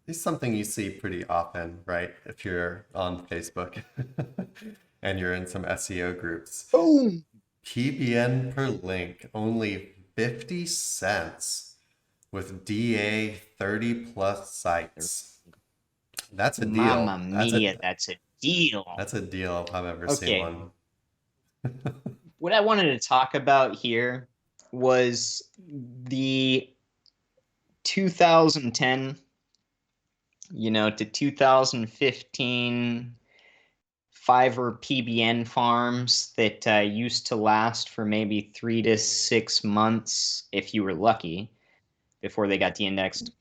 it's something you see pretty often, right? If you're on Facebook and you're in some SEO groups. Boom. PBN per link, only 50 cents with DA 30 plus sites. That's a Mamma deal. mia, that's a deal. That's a deal if I've ever seen Okay, one. what I wanted to talk about here was the 2010, to 2015 Fiverr PBN farms that used to last for maybe 3 to 6 months if you were lucky before they got de-indexed.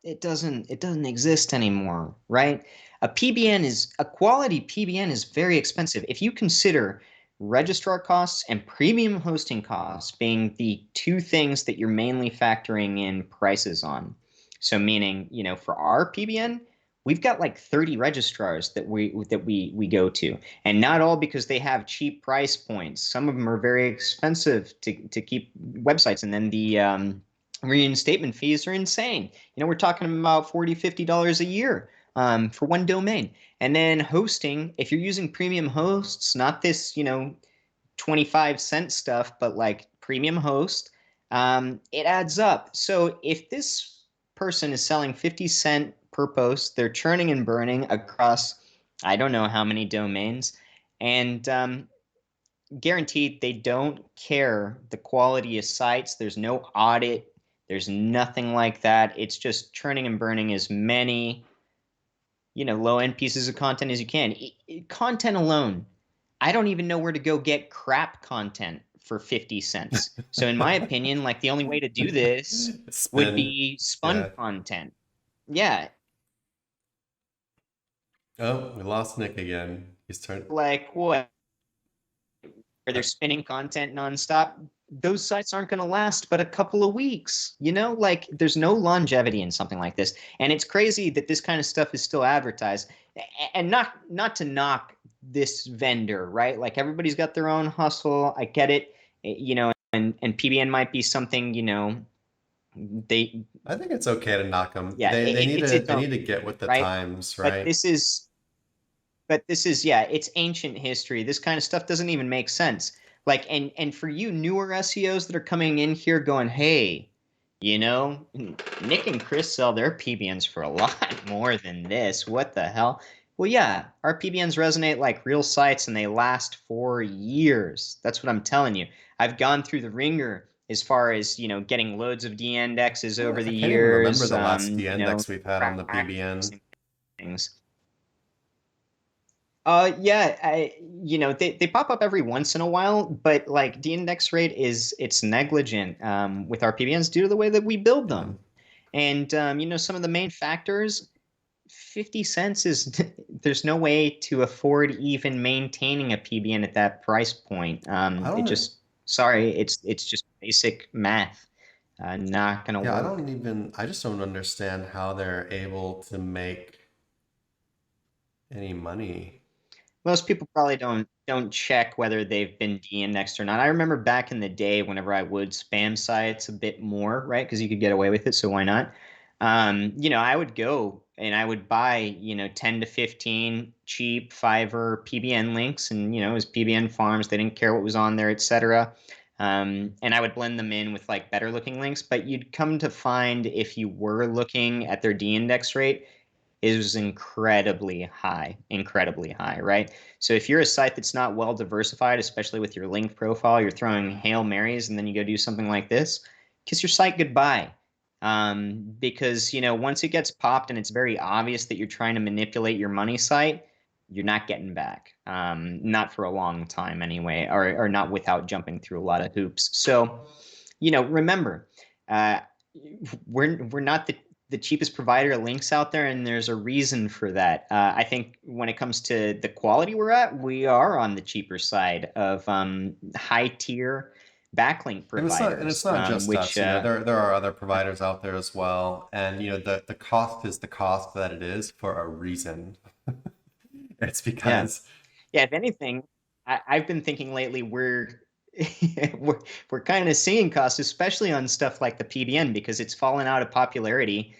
It doesn't exist anymore, right? A quality PBN is very expensive. If you consider registrar costs and premium hosting costs being the two things that you're mainly factoring in prices on. So meaning, for our PBN, we've got like 30 registrars that we go to, and not all because they have cheap price points. Some of them are very expensive to keep websites, and then the reinstatement fees are insane. We're talking about $40, $50 a year for one domain. And then hosting, if you're using premium hosts, not this, 25-cent stuff, but like premium host, it adds up. So if this person is selling 50 cent per post, they're churning and burning across, I don't know how many domains, and guaranteed they don't care the quality of sites. There's no audit. There's nothing like that. It's just churning and burning as many, low-end pieces of content as you can. Content alone, I don't even know where to go get crap content for 50 cents. So in my opinion, like the only way to do this would Spin. be spun Yeah. content. Yeah. Oh, we lost Nick again. He's turned. Like what? Where they're spinning content nonstop, those sites aren't going to last but a couple of weeks. Like there's no longevity in something like this, and it's crazy that this kind of stuff is still advertised. And not to knock this vendor, right? Like everybody's got their own hustle. I get it, and PBN might be something, they. I think it's okay to knock them. Yeah, it's its They own need to thing, get with the right? times, But right? this is yeah, it's ancient history. This kind of stuff doesn't even make sense. Like, and for you newer SEOs that are coming in here going, hey, Nick and Chris sell their PBNs for a lot more than this. What the hell? Well, yeah, our PBNs resonate like real sites and they last for years. That's what I'm telling you. I've gone through the ringer as far as, getting loads of D-indexes over the I can't even remember years, the last D-index we've had on the PBN. practicing things. Yeah, they pop up every once in a while, but like the index rate it's negligent with our PBNs due to the way that we build them. And some of the main factors, 50 cents is there's no way to afford even maintaining a PBN at that price point. I don't. It's just basic math. Not gonna Yeah, work. I just don't understand how they're able to make any money. Most people probably don't check whether they've been de-indexed or not. I remember back in the day whenever I would spam sites a bit more, right? Because you could get away with it, so why not? I would go and I would buy, 10 to 15 cheap Fiverr PBN links, and it was PBN farms. They didn't care what was on there, etc. And I would blend them in with like better looking links. But you'd come to find if you were looking at their de-index rate, is incredibly high, right? So if you're a site that's not well diversified, especially with your link profile, you're throwing Hail Marys and then you go do something like this, kiss your site goodbye. Because, once it gets popped and it's very obvious that you're trying to manipulate your money site, you're not getting back. Not for a long time anyway, or not without jumping through a lot of hoops. So, remember, uh, we're not the cheapest provider of links out there, and there's a reason for that. I think when it comes to the quality we're at, we are on the cheaper side of high tier backlink And it's providers, not just which us, there are other providers out there as well. And the cost is the cost that it is for a reason. It's yeah, because yeah. If anything, I've been thinking lately we're kind of seeing costs, especially on stuff like the PBN, because it's fallen out of popularity,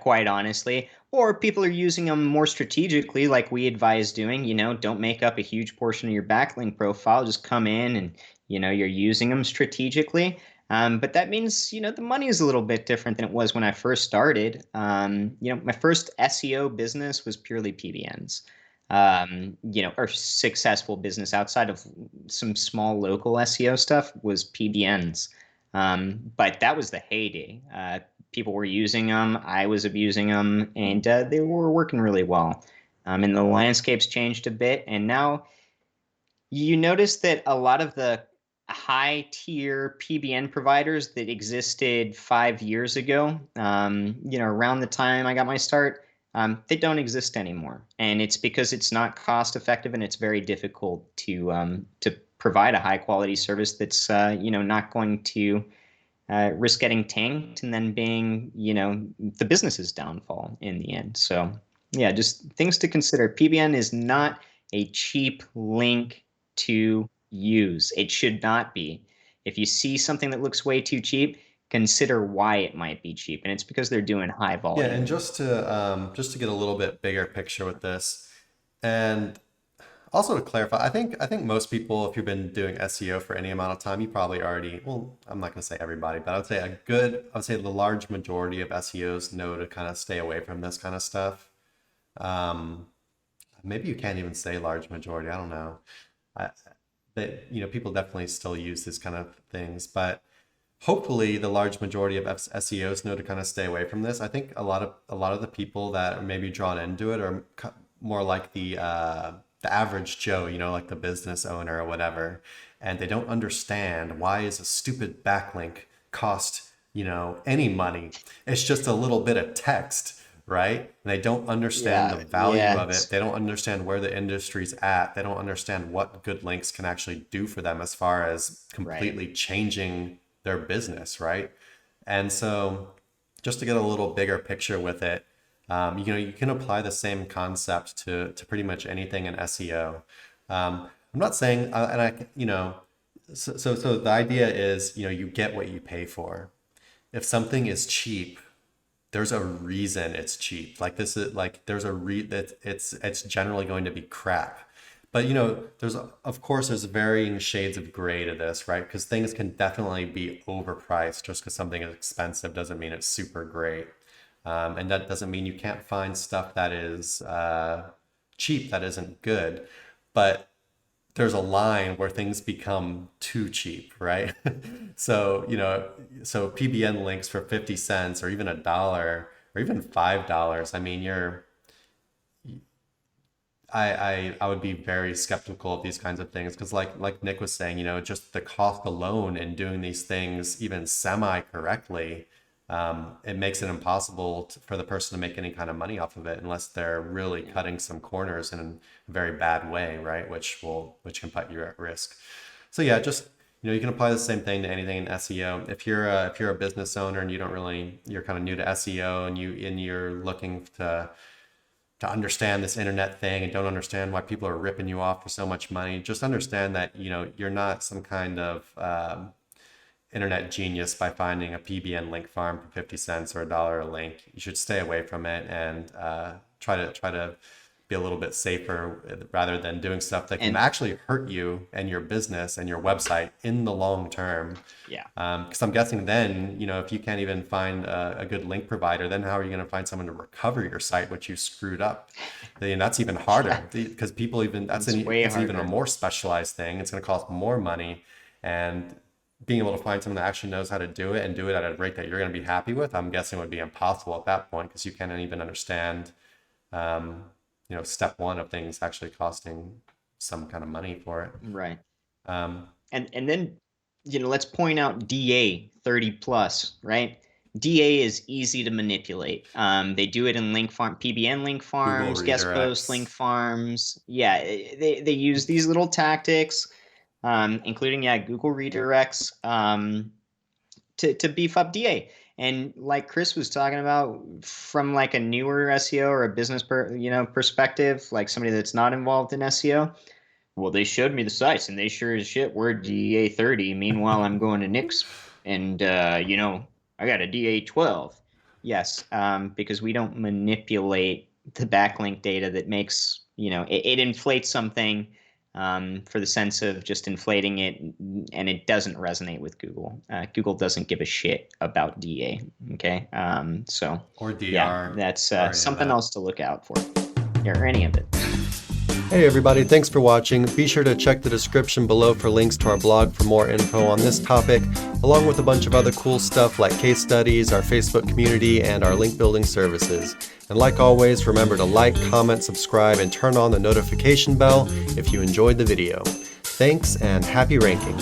quite honestly. Or people are using them more strategically, like we advise doing. Don't make up a huge portion of your backlink profile. Just come in and you're using them strategically. But that means the money is a little bit different than it was when I first started. My first SEO business was purely PBNs. Or successful business outside of some small local SEO stuff was PBNs. But that was the heyday. People were using them. I was abusing them, and they were working really well. And the landscape's changed a bit, and now you notice that a lot of the high tier PBN providers that existed 5 years ago, around the time I got my start, they don't exist anymore. And it's because it's not cost effective and it's very difficult to provide a high quality service that's not going to risk getting tanked and then being the business's downfall in the end. So yeah, just things to consider. PBN is not a cheap link to use. It should not be. If you see something that looks way too cheap, consider why it might be cheap, and it's because they're doing high Yeah, and volume. just to get a little bit bigger picture with this, and also to clarify, I think most people, if you've been doing SEO for any amount of time, you probably already, well, I'm not going to say everybody, but I would say the large majority of SEOs know to kind of stay away from this kind of stuff. Um, Maybe you can't even say large majority. I don't know. I, that people definitely still use these kind of things, but hopefully the large majority of SEOs know to kind of stay away from this. I think a lot of the people that are maybe drawn into it are more like the average Joe, like the business owner or whatever, and they don't understand why is a stupid backlink cost, any money. It's just a little bit of text, right? And they don't understand the Yeah, value yeah, of it. They don't understand where the industry's at. They don't understand what good links can actually do for them as far as right. completely changing their business, right? And so, just to get a little bigger picture with it, you can apply the same concept to pretty much anything in SEO. I'm not saying, and I, so the idea is, you get what you pay for. If something is cheap, there's a reason it's cheap. Like this is like there's a that it's generally going to be crap. But there's of course there's varying shades of gray to this, right? Because things can definitely be overpriced. Just because something is expensive doesn't mean it's super great, and that doesn't mean you can't find stuff that is cheap that isn't good. But there's a line where things become too cheap, right? So, so PBN links for 50 cents or even $1 or even $5. I mean, I would be very skeptical of these kinds of things because like Nick was saying, just the cost alone in doing these things even semi correctly, it makes it impossible for the person to make any kind of money off of it unless they're really Yeah. cutting some corners in a very bad way, right? Which can put you at risk. So yeah, just you can apply the same thing to anything in SEO. If you're a business owner and you're kind of new to SEO and you're looking to understand this internet thing and don't understand why people are ripping you off for so much money, just understand that you're not some kind of internet genius by finding a PBN link farm for 50 cents or $1 a link. You should stay away from it and try to be a little bit safer rather than doing stuff that can And actually hurt you and your business and your website in the long term. yeah. Because I'm guessing then, if you can't even find a good link provider, then how are you going to find someone to recover your site, which you screwed up? And that's even Yeah, harder because people even it's way it's even a harder. more specialized thing. It's going to cost more money, and being able to find someone that actually knows how to do it and do it at a rate that you're going to be happy with, I'm guessing would be impossible at that point because you can't even understand, um, step one of things actually costing some kind of money for it. Right. Um, And then let's point out DA 30 plus, right? DA is easy to manipulate. They do it in link farm, PBN link Google farms, guest post link redirects. farms. Yeah, they use these little tactics, including Google redirects, to beef up DA. And like Chris was talking about, from like a newer SEO or a business perspective, like somebody that's not involved in SEO, well, they showed me the sites and they sure as shit were DA 30. Meanwhile, I'm going to Nix and, I got a DA 12. Yes, because we don't manipulate the backlink data that makes, it inflates something for the sense of just inflating it, and it doesn't resonate with Google. Google doesn't give a shit about DA. Okay. Or DR. Yeah, that's or something else to look out for, or any of it. Hey everybody, thanks for watching. Be sure to check the description below for links to our blog for more info on this topic, along with a bunch of other cool stuff like case studies, our Facebook community, and our link building services. And like always, remember to like, comment, subscribe, and turn on the notification bell if you enjoyed the video. Thanks and happy ranking.